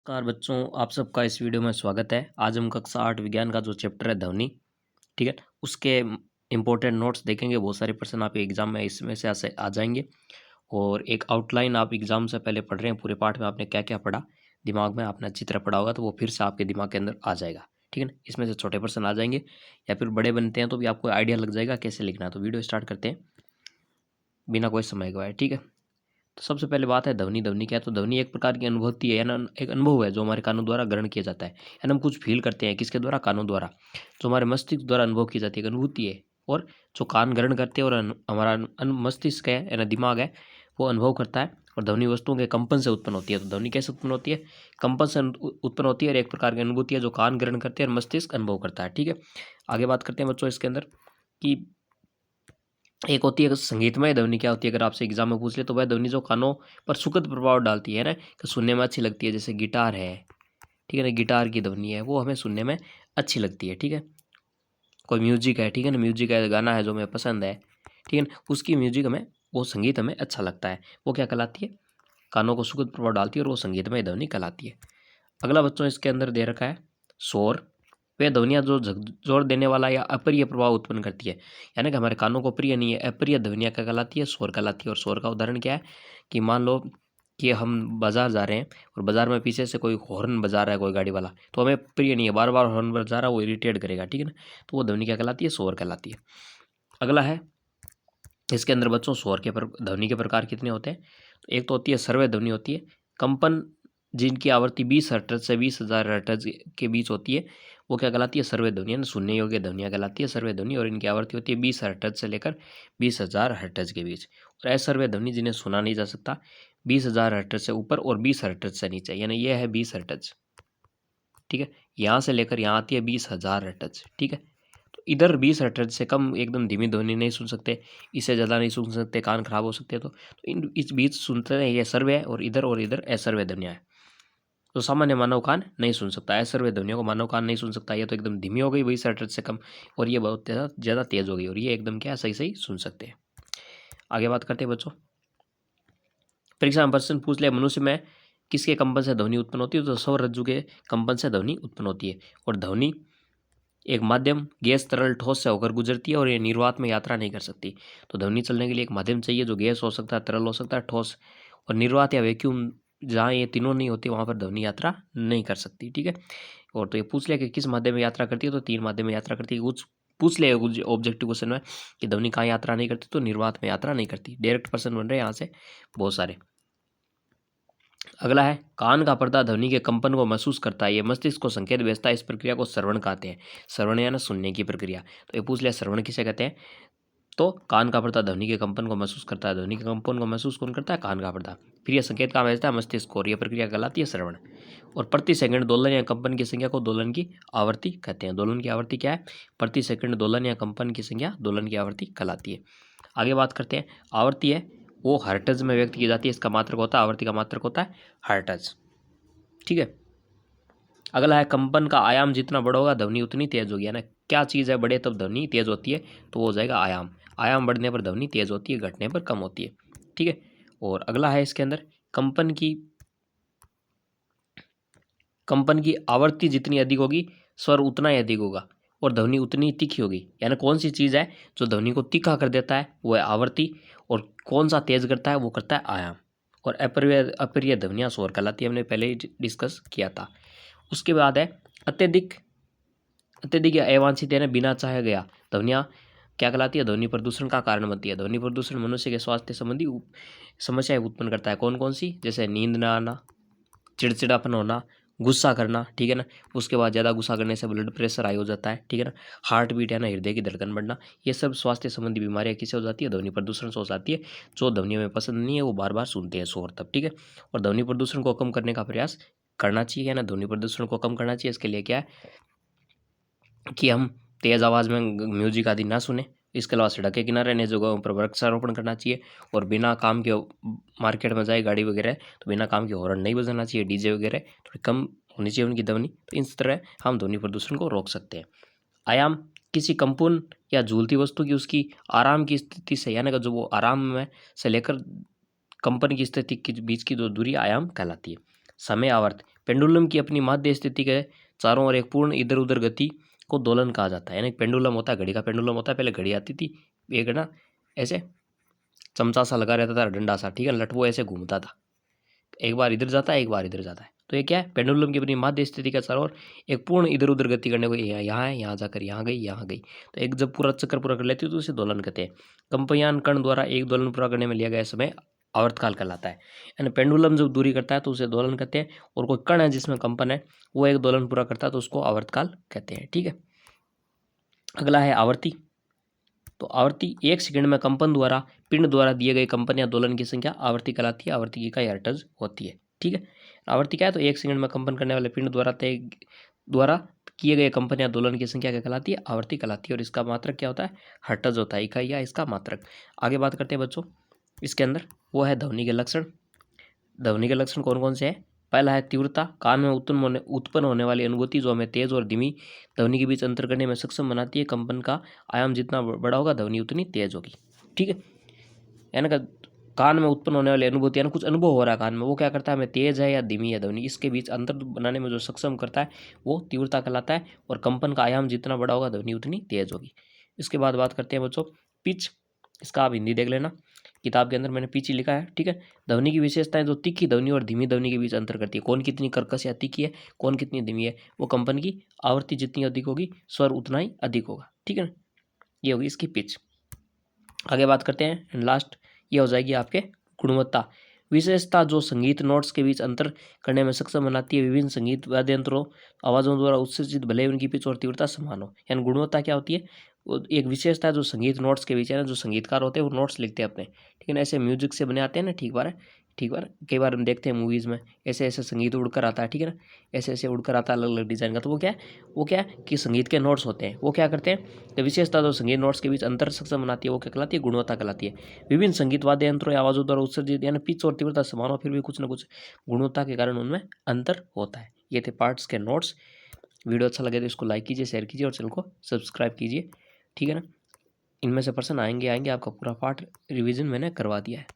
नमस्कार बच्चों, आप सबका इस वीडियो में स्वागत है। आज हम कक्षा 8 विज्ञान का जो चैप्टर है ध्वनि, ठीक है, उसके इम्पोर्टेंट नोट्स देखेंगे। बहुत सारे प्रश्न आपके एग्जाम में इसमें से ऐसे आ जाएंगे और एक आउटलाइन आप एग्जाम से पहले पढ़ रहे हैं। पूरे पाठ में आपने क्या क्या पढ़ा, दिमाग में आपने अच्छी तरह पढ़ा होगा तो वो फिर से आपके दिमाग के अंदर आ जाएगा, ठीक है ना। इसमें से छोटे प्रश्न आ जाएंगे या फिर बड़े बनते हैं तो भी आपको आइडिया लग जाएगा कैसे लिखना है। तो वीडियो स्टार्ट करते हैं बिना कोई समय गवाए, ठीक है। तो सबसे पहले बात है ध्वनि। ध्वनि क्या है? तो ध्वनि एक प्रकार की अनुभूति है, या ना एक अनुभव है जो हमारे कानों द्वारा ग्रहण किया जाता है, यानी हम कुछ फील करते हैं। किसके द्वारा? कानों द्वारा। जो हमारे मस्तिष्क द्वारा अनुभव की जाती है, एक अनुभूति है। और जो कान ग्रहण करते हैं और हमारा मस्तिष्क है यानी दिमाग है, वो अनुभव करता है। और ध्वनि वस्तुओं के कंपन से उत्पन्न होती है। तो ध्वनि कैसे उत्पन्न होती है? कंपन से उत्पन्न होती है और एक प्रकार की अनुभूति है जो कान ग्रहण करते हैं और मस्तिष्क अनुभव करता है, ठीक है। आगे बात करते हैं बच्चों इसके अंदर कि एक होती है संगीतमय ध्वनि। क्या होती है? अगर आपसे एग्जाम में पूछ ले तो वह ध्वनि जो कानों पर सुखद प्रभाव डालती है ना, कि सुनने में अच्छी लगती है। जैसे गिटार है, ठीक है ना, गिटार की ध्वनि है वो हमें सुनने में अच्छी लगती है, ठीक है। कोई म्यूजिक है, ठीक है ना, म्यूजिक है, गाना है जो हमें पसंद है, ठीक है ना, उसकी म्यूजिक हमें, वो संगीत हमें अच्छा लगता है। वो क्या कहलाती है? कानों को सुखद प्रभाव डालती है और वो संगीतमय ध्वनि कहलाती है। अगला बच्चों इसके अंदर दे रखा है शोर। वे ध्वनियाँ जो झकझोर देने वाला या अप्रिय प्रभाव उत्पन्न करती है, यानी कि हमारे कानों को प्रिय नहीं है, अप्रिय ध्वनियाँ क्या कहलाती है? शोर कहलाती है। और शोर का उदाहरण क्या है? कि मान लो कि हम बाजार जा रहे हैं और बाजार में पीछे से कोई हॉर्न बजा रहा है, कोई गाड़ी वाला, तो हमें प्रिय नहीं है, बार बार हॉर्न बजा रहा है, वो इरिटेट करेगा, ठीक है ना। तो वो ध्वनि क्या कहलाती है? शोर कहलाती है। अगला है इसके अंदर बच्चों शोर के ध्वनि के प्रकार कितने होते हैं? तो एक तो होती है सर्वय ध्वनि होती है, कंपन जिनकी आवृत्ति 20 हर्ट्ज से 20,000 हर्ट्ज के बीच होती है, वो क्या कहलाती है? सर्वय ध्वनि, यानी सुनने योग्य ध्वनियाँ कहलाती है सर्वय ध्वनि। और इनकी आवृत्ति होती है 20 हर्ट्ज से लेकर 20,000 हर्ट्ज के बीच। और असर्वय ध्वनि जिन्हें सुना नहीं जा सकता, 20,000 हर्ट्ज से ऊपर और 20 हर्ट्ज से नीचे, यानी यह है 20 हर्ट्ज, ठीक है। यहाँ से लेकर यहाँ आती है 20,000 हर्ट्ज, ठीक है। तो इधर 20 हर्ट्ज से कम एकदम धीमी ध्वनि नहीं सुन सकते, इससे ज़्यादा नहीं सुन सकते, कान खराब हो सकते हैं। तो इन इस बीच सुनते हैं, ये सर्वय है, और इधर असर्वय ध्वनियाँ है। तो सामान्य मानव कान नहीं सुन सकता, असर्वय ध्वनियों को मानव कान नहीं सुन सकता। ये तो एकदम धीमी हो गई 20 हर्ट्ज से कम, और ये बहुत ज़्यादा तेज़ हो गई, और ये एकदम क्या सही सही सुन सकते हैं। आगे बात करते हैं बच्चों, परीक्षा में प्रश्न पूछ लिया मनुष्य में किसके कंपन से ध्वनि उत्पन्न होती है? तो सौर रज्जु के कंपन से ध्वनि उत्पन्न होती है। और ध्वनि एक माध्यम गैस, तरल, ठोस से होकर गुजरती है और ये निर्वात में यात्रा नहीं कर सकती। तो ध्वनि चलने के लिए एक माध्यम चाहिए जो गैस हो सकता है, तरल हो सकता है, ठोस और निर्वात या वैक्यूम। जहाँ ये तीनों नहीं होती वहाँ पर ध्वनि यात्रा नहीं कर सकती, ठीक है। और तो ये पूछ लिया कि किस माध्यम में यात्रा करती है? तो 3 माध्यम में यात्रा करती है। कुछ पूछ लिया ऑब्जेक्टिव क्वेश्चन में कि ध्वनि कहाँ यात्रा नहीं करती? तो निर्वात में यात्रा नहीं करती। डायरेक्ट प्रश्न बन रहे हैं यहाँ से बहुत सारे। अगला है कान का पर्दा ध्वनि के कंपन को महसूस करता है, ये मस्तिष्क को संकेत भेजता है। इस प्रक्रिया को श्रवण कहते हैं। श्रवण यानी सुनने की प्रक्रिया। तो ये पूछ लिया श्रवण किसे कहते हैं? तो कान का पर्दा ध्वनि के कंपन को महसूस करता है। ध्वनि के कंपन को महसूस कौन करता है? कान का पर्दा। फिर यह संकेत कहाँ भेजता है? मस्तिष्क को, और यह प्रक्रिया कहलाती है श्रवण। और प्रति सेकंड दोलन या कंपन की संख्या को दोलन की आवृत्ति कहते हैं। दोलन की आवृत्ति क्या है? प्रति सेकंड दोलन या कंपन की संख्या दोलन की आवृत्ति कहलाती है। आगे बात करते हैं, आवृत्ति है वो हर्ट्ज में व्यक्त की जाती है। इसका मात्रक होता है, आवृत्ति का मात्रक होता है हर्ट्ज, ठीक है। अगला है कंपन का आयाम जितना बड़ा होगा ध्वनि उतनी तेज होगी, यानी क्या चीज़ है बड़े तब ध्वनि तेज होती है? तो वो हो जाएगा आयाम। आयाम बढ़ने पर ध्वनि तेज होती है, घटने पर कम होती है, ठीक है। और अगला है इसके अंदर कंपन की आवृत्ति जितनी अधिक होगी स्वर उतना ही अधिक होगा और ध्वनि उतनी तीखी होगी। यानी कौन सी चीज़ है जो ध्वनि को तीखा कर देता है? वो है आवृत्ति। और कौन सा तेज करता है? वो करता है आयाम। और अप्रिय अप्रिय ध्वनियाँ शोर कहलाती है, हमने पहले ही डिस्कस किया था। उसके बाद है अत्यधिक अत्यधिक या अवांछित यानी बिना चाहे गया ध्वनियाँ क्या कहलाती है? ध्वनि प्रदूषण का कारण बनती है। ध्वनि प्रदूषण मनुष्य के स्वास्थ्य संबंधी समस्याएं उत्पन्न करता है। कौन कौन सी? जैसे नींद न आना, चिड़चिड़ापन होना, गुस्सा करना, ठीक है ना। उसके बाद ज़्यादा गुस्सा करने से ब्लड प्रेशर हाई हो जाता है, ठीक है ना। हार्ट बीट है ना, हृदय की धड़कन बढ़ना, ये सब स्वास्थ्य संबंधी बीमारियाँ किससे हो जाती है? ध्वनि प्रदूषण से हो जाती है। जो ध्वनि में पसंद नहीं है वो बार बार सुनते हैं शोर तब, ठीक है। और ध्वनि प्रदूषण को कम करने का प्रयास करना चाहिए, है ना। ध्वनि प्रदूषण को कम करना चाहिए। इसके लिए क्या है कि हम तेज़ आवाज़ में म्यूजिक आदि ना सुने। इसके अलावा सड़क के किनारे रहने जगहों पर वृक्षारोपण करना चाहिए। और बिना काम के मार्केट में जाए गाड़ी वगैरह तो बिना काम के हॉर्न नहीं बजाना चाहिए, डीजे वगैरह थोड़ी कम होनी चाहिए उनकी ध्वनि। तो इस तरह हम ध्वनि प्रदूषण को रोक सकते हैं। आयाम किसी कंपन या झूलती वस्तु की उसकी आराम की स्थिति से, यानी कि जो वो आराम में से लेकर कंपन की स्थिति के बीच की जो दूरी आयाम कहलाती है। समय आवर्त, पेंडुलम की अपनी माध्य स्थिति के चारों ओर एक पूर्ण इधर उधर गति को दोलन कहा जाता है। यानी पेंडुलम होता है, घड़ी का पेंडुलम होता है, पहले घड़ी आती थी, एक ना ऐसे चमचा सा लगा रहता था, डंडा सा, ठीक है, लट, वो ऐसे घूमता था, एक बार इधर जाता है एक बार इधर जाता है। तो ये क्या है, पेंडुलम की अपनी माध्य स्थिति के चारों ओर एक पूर्ण इधर उधर गति करने को, यहाँ है, यहाँ जाकर यहाँ गई, यहाँ गई, तो एक जब पूरा चक्कर पूरा कर लेती है तो उसे दोलन कहते हैं। कंपयान कण द्वारा एक दोलन पूरा करने में लिया गया समय आवर्तकाल कहलाता है। यानी पेंडुलम जब दूरी करता है तो उसे दोलन कहते हैं, और कोई कण है जिसमें कंपन है वो एक दोलन पूरा करता है तो उसको आवर्तकाल कहते हैं। ठीक है, अगला है आवर्ती। तो आवर्ती 1 सेकंड में कंपन द्वारा पिंड द्वारा दिए गए कंपन या दोलन की संख्या आवर्ती कहलाती है। आवर्ती की इकाई हर्ट्ज होती है। ठीक है, आवर्ती क्या है, तो 1 सेकंड में कंपन करने वाले पिंड द्वारा किए गए कंपन या दोलन की संख्या क्या कहलाती है, आवर्ती कहलाती है। और इसका मात्रक क्या होता है, हर्ट्ज होता है, इकाई या इसका मात्रक। आगे बात करते हैं बच्चों इसके अंदर, वो है ध्वनि के लक्षण। ध्वनि के लक्षण कौन कौन से हैं, पहला है तीव्रता, कान में उत्पन्न होने वाली अनुभूति जो हमें तेज और धीमी ध्वनि के बीच अंतर करने में सक्षम बनाती है। कंपन का आयाम जितना बड़ा होगा ध्वनि उतनी तेज होगी। ठीक है, यानी कि कान में उत्पन्न होने वाली अनुभूति, यानी कुछ अनुभव हो रहा है कान में, वो क्या करता है, हमें तेज है या धीमी है ध्वनि, इसके बीच अंतर बनाने में जो सक्षम करता है वो तीव्रता कहलाता है। और कंपन का आयाम जितना बड़ा होगा ध्वनि उतनी तेज होगी। इसके बाद बात करते हैं बच्चों पिच। इसका आप हिंदी देख लेना, किताब के अंदर मैंने पिच ही लिखा है। ठीक है, ध्वनि की विशेषताएं जो तीखी ध्वनि और धीमी ध्वनि के बीच अंतर करती है, कौन कितनी कर्कश या तीखी है, कौन कितनी धीमी है, वो कंपन की आवृत्ति जितनी अधिक होगी स्वर उतना ही अधिक होगा। ठीक है ना, ये होगी इसकी पिच। आगे बात करते हैं एंड लास्ट ये हो जाएगी आपके गुणवत्ता। विशेषता जो संगीत नोट्स के बीच अंतर करने में सक्षम बनाती है। विभिन्न संगीत वाद्य यंत्रों आवाज़ों द्वारा उत्सर्जित भले उनकी पिच और तीव्रता समान हो। यानी गुणवत्ता क्या होती है, वो एक विशेषता है जो संगीत नोट्स के बीच है ना, जो संगीतकार होते हैं वो नोट्स लिखते हैं अपने, ठीक है ना, ऐसे म्यूजिक से बने आते हैं ना, ठीक बार कई बार हम देखते हैं मूवीज़ में ऐसे ऐसे संगीत उड़कर आता है, ठीक है ना, ऐसे ऐसे उड़कर आता है अलग अलग डिज़ाइन का। तो वो क्या है कि संगीत के नोट्स होते हैं। वो क्या करते हैं, तो विशेषता जो संगीत नोट्स के बीच अंतर सक्षम बनाती है वो क्या कहलाती है, गुणवत्ता कहलाती है। विभिन्न संगीत वाद्य यंत्रों या आवाज़ों द्वारा उत्सर्जित यानी पिच और तीव्रता समान हो, फिर भी कुछ ना कुछ गुणवत्ता के कारण उनमें अंतर होता है। ये थे पार्ट्स के नोट्स। वीडियो अच्छा लगे तो इसको लाइक कीजिए, शेयर कीजिए और चैनल को सब्सक्राइब कीजिए। ठीक है ना, इनमें से पर्सन आएंगे आपका पूरा पार्ट रिवीजन मैंने करवा दिया है।